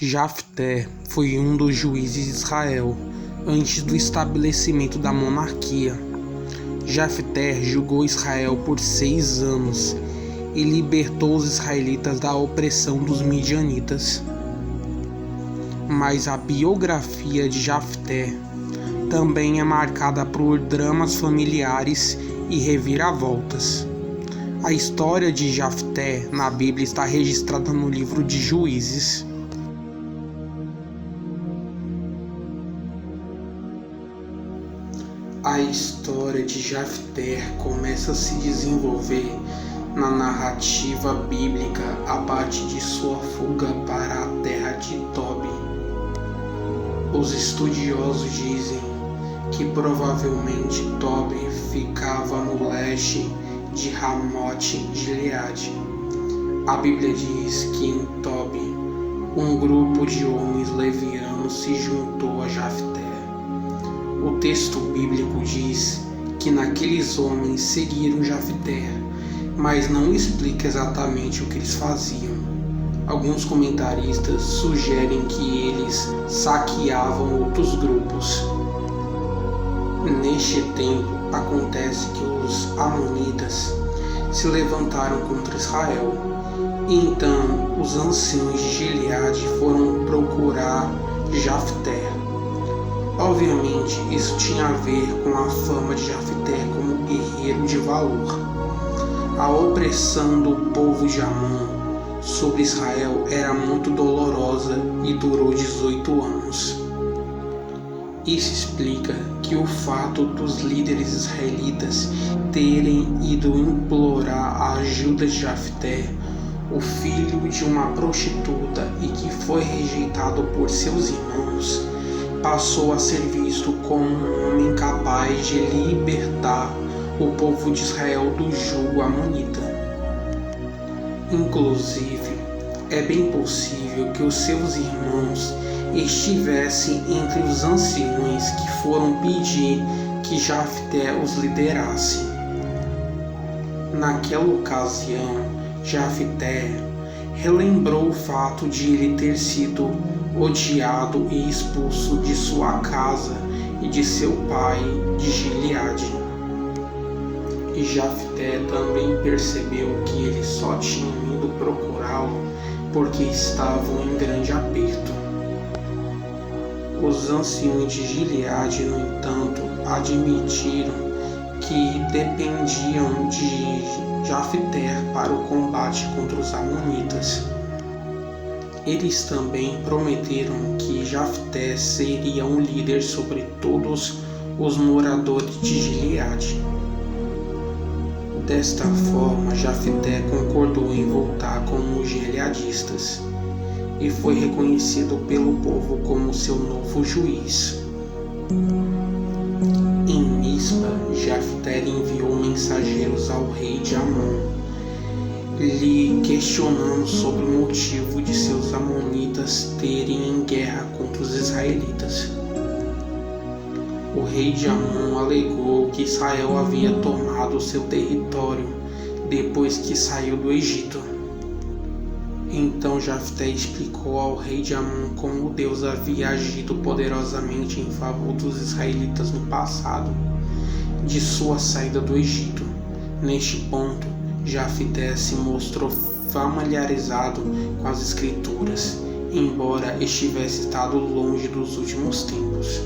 Jafté foi um dos juízes de Israel antes do estabelecimento da monarquia. Jafté julgou Israel por 6 anos e libertou os israelitas da opressão dos midianitas. Mas a biografia de Jafté também é marcada por dramas familiares e reviravoltas. A história de Jafté na Bíblia está registrada no livro de Juízes. A história de Jafté começa a se desenvolver na narrativa bíblica a partir de sua fuga para a terra de Tobi. Os estudiosos dizem que provavelmente Tobi ficava no leste de Ramote-Gileade. A Bíblia diz que em Tobi um grupo de homens levianos se juntou a Jafté. O texto bíblico diz que naqueles homens seguiram Jafté, mas não explica exatamente o que eles faziam. Alguns comentaristas sugerem que eles saqueavam outros grupos. Neste tempo, acontece que os amonitas se levantaram contra Israel, e então os anciãos de Gileade foram procurar Jafté. Obviamente, isso tinha a ver com a fama de Jafté como guerreiro de valor. A opressão do povo de Amon sobre Israel era muito dolorosa e durou 18 anos. Isso explica que o fato dos líderes israelitas terem ido implorar a ajuda de Jafté, o filho de uma prostituta e que foi rejeitado por seus irmãos, passou a ser visto como um homem capaz de libertar o povo de Israel do jugo amonita. Inclusive, é bem possível que os seus irmãos estivessem entre os anciões que foram pedir que Jafté os liderasse. Naquela ocasião, Jafté relembrou o fato de ele ter sido odiado e expulso de sua casa e de seu pai de Gileade. E Jafté também percebeu que eles só tinham ido procurá-lo porque estavam em grande aperto. Os anciões de Gileade, no entanto, admitiram que dependiam de Jafté para o combate contra os amonitas. Eles também prometeram que Jafté seria um líder sobre todos os moradores de Gileade. Desta forma, Jafté concordou em voltar com os gileadistas e foi reconhecido pelo povo como seu novo juiz. Em Mispa, Jafté enviou mensageiros ao rei de Amon, lhe questionando sobre o motivo de seus amonitas terem em guerra contra os israelitas. O rei de Amon alegou que Israel havia tomado seu território depois que saiu do Egito. Então Jafté explicou ao rei de Amon como Deus havia agido poderosamente em favor dos israelitas no passado, de sua saída do Egito. Neste ponto, Jafté se mostrou familiarizado com as Escrituras, embora estivesse estado longe dos últimos tempos.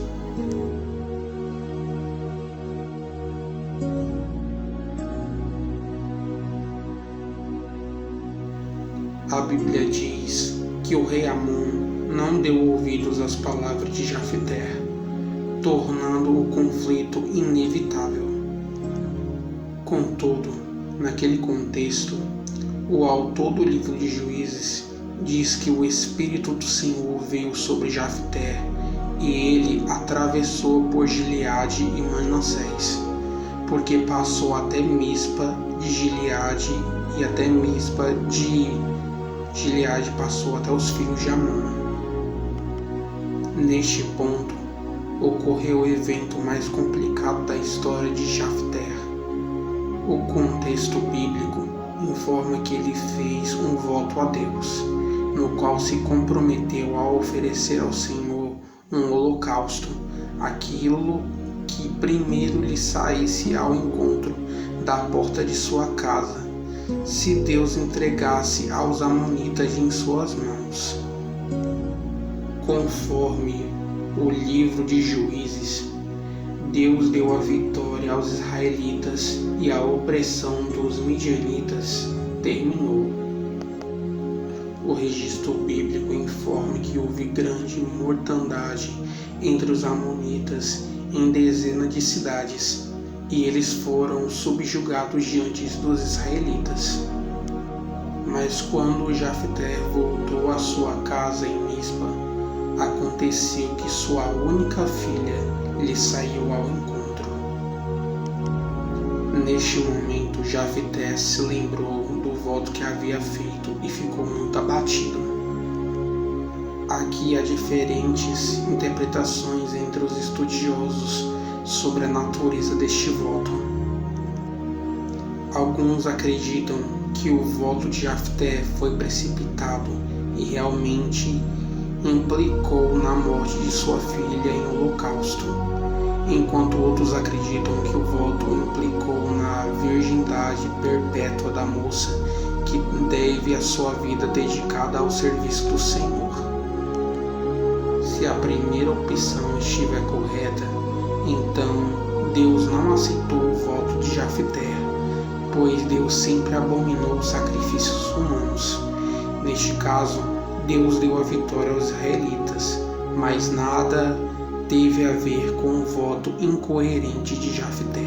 A Bíblia diz que o rei Amon não deu ouvidos às palavras de Jafté, tornando o conflito inevitável. Contudo, naquele contexto, o autor do livro de Juízes diz que o Espírito do Senhor veio sobre Jafté e ele atravessou por Gileade e Manassés, porque passou até Mispa de Gileade e até Mispa de Gileade passou até os filhos de Amon. Neste ponto, ocorreu o evento mais complicado da história de Jafté. O contexto bíblico informa que ele fez um voto a Deus no qual se comprometeu a oferecer ao Senhor um holocausto, aquilo que primeiro lhe saísse ao encontro da porta de sua casa, se Deus entregasse aos amonitas em suas mãos. Conforme o livro de Juízes, Deus deu a vitória aos israelitas e a opressão dos midianitas terminou. O registro bíblico informa que houve grande mortandade entre os amonitas em dezenas de cidades, e eles foram subjugados diante dos israelitas. Mas quando Jefté voltou à sua casa em Mispa, aconteceu que sua única filha lhe saiu ao encontro. Neste momento, Jefté se lembrou do voto que havia feito e ficou muito abatido. Aqui há diferentes interpretações entre os estudiosos sobre a natureza deste voto. Alguns acreditam que o voto de Jefté foi precipitado e realmente implicou na morte de sua filha em holocausto, enquanto outros acreditam que o voto implicou na virgindade perpétua da moça, que deve a sua vida dedicada ao serviço do Senhor. Se a primeira opção estiver correta, então Deus não aceitou o voto de Jefté, pois Deus sempre abominou os sacrifícios humanos. Neste caso, Deus deu a vitória aos israelitas, mas nada teve a ver com o voto incoerente de Jefté.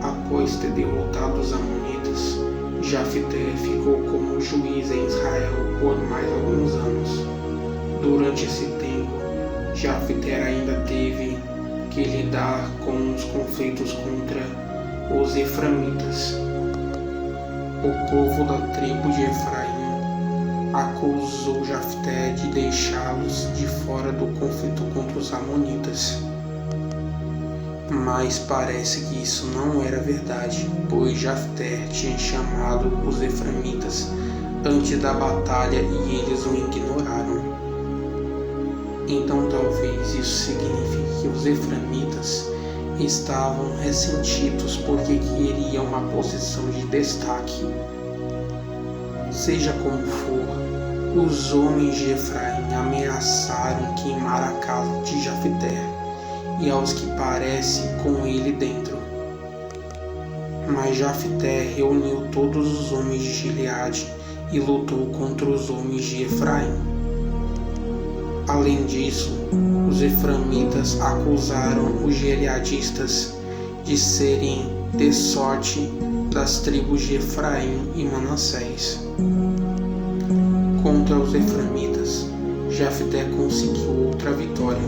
Após ter derrotado os amonitas, Jefté ficou como juiz em Israel por mais alguns anos. Durante esse tempo, Jefté ainda teve que lidar com os conflitos contra os eframitas. O povo da tribo de Efraim acusou Jefté de deixá-los de fora do conflito contra os amonitas. Mas parece que isso não era verdade, pois Jefté tinha chamado os eframitas antes da batalha e eles o ignoraram. Então talvez isso signifique que os eframitas estavam ressentidos porque queriam uma posição de destaque. Seja como for, os homens de Efraim ameaçaram queimar a casa de Jefté e aos que parece com ele dentro. Mas Jefté reuniu todos os homens de Gileade e lutou contra os homens de Efraim. Além disso, os eframitas acusaram os gileadistas de serem de sorte das tribos de Efraim e Manassés. Contra os eframitas, Jefté conseguiu outra vitória.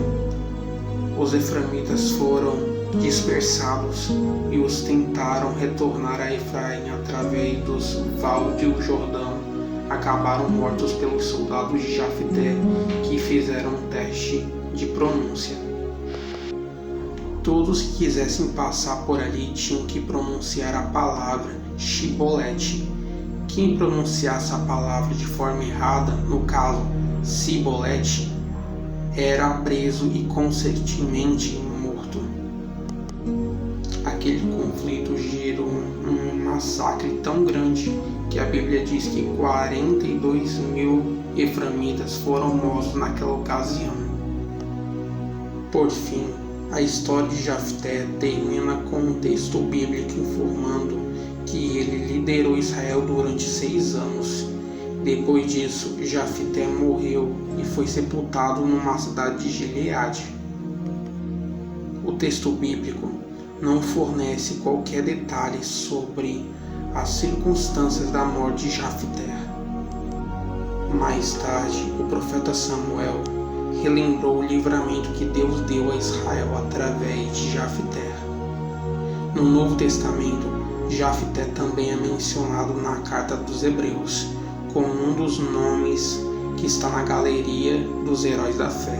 Os eframitas foram dispersados e os tentaram retornar a Efraim através dos vales do Jordão. Acabaram mortos pelos soldados de Jefté que fizeram um teste de pronúncia. Todos que quisessem passar por ali tinham que pronunciar a palavra Shibolete. Quem pronunciasse a palavra de forma errada, no caso Sibolete, era preso e consequentemente morto. Aquele conflito gerou um massacre tão grande que a Bíblia diz que 42.000 eframitas foram mortos naquela ocasião. Por fim, a história de Jefté termina com um texto bíblico informando que ele liderou Israel durante 6 anos. Depois disso, Jefté morreu e foi sepultado numa cidade de Gileade. O texto bíblico não fornece qualquer detalhe sobre as circunstâncias da morte de Jefté. Mais tarde, o profeta Samuel relembrou o livramento que Deus deu a Israel através de Jefté. No Novo Testamento, Jefté também é mencionado na Carta dos Hebreus como um dos nomes que está na galeria dos heróis da fé.